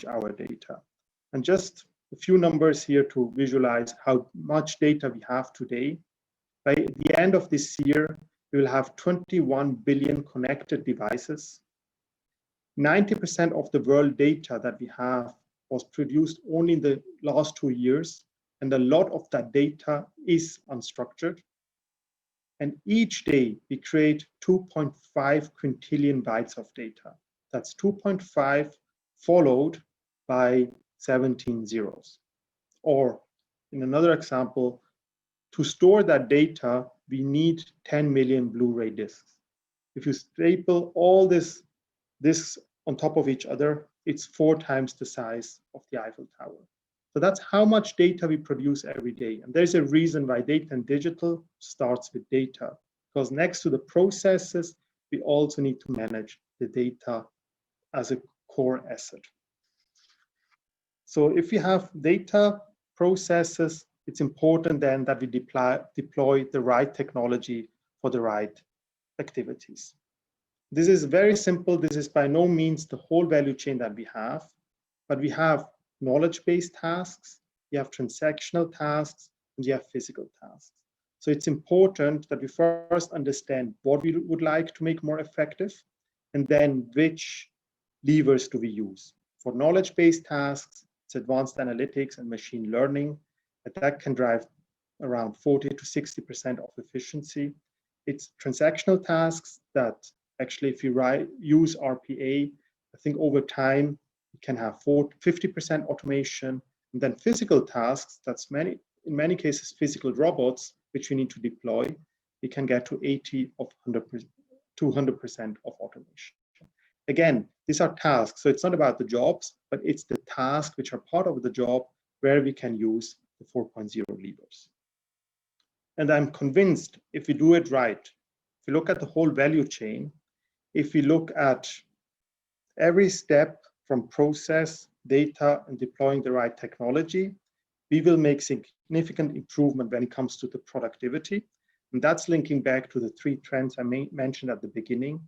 our data. And just a few numbers here to visualize how much data we have today. By the end of this year, we will have 21 billion connected devices. 90% of the world data that we have was produced only in the last 2 years, and a lot of that data is unstructured. And each day we create 2.5 quintillion bytes of data. That's 2.5 followed by 17 zeros. Or in another example, to store that data, we need 10 million Blu-ray discs. If you staple all this discs on top of each other, it's 4 times the size of the Eiffel Tower. So that's how much data we produce every day. And there's a reason why data and digital starts with data, because next to the processes, we also need to manage the data as a core asset. So if we have data processes, it's important then that we deploy the right technology for the right activities. This is very simple. This is by no means the whole value chain that we have, but we have knowledge-based tasks, we have transactional tasks, and we have physical tasks. So it's important that we first understand what we would like to make more effective, and then which levers do we use. For knowledge-based tasks, it's advanced analytics and machine learning, and that can drive around 40 to 60% of efficiency. It's transactional tasks that actually, if you use RPA, I think over time, you can have 50% automation. And then physical tasks, that's in many cases, physical robots, which we need to deploy, we can get to 80 of 100%, 200% of automation. Again, these are tasks. So it's not about the jobs, but it's the tasks which are part of the job where we can use the 4.0 levers. And I'm convinced if we do it right, if we look at the whole value chain, if we look at every step from process, data, and deploying the right technology, we will make significant improvement when it comes to the productivity. And that's linking back to the 3 trends I mentioned at the beginning.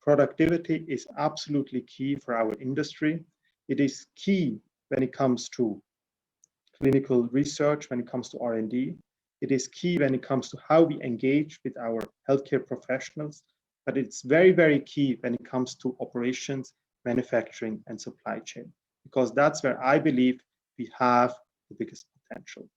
Productivity is absolutely key for our industry. It is key when it comes to clinical research, when it comes to R&D. It is key when it comes to how we engage with our healthcare professionals, but it's very, very key when it comes to operations, manufacturing, and supply chain, because that's where I believe we have the biggest potential.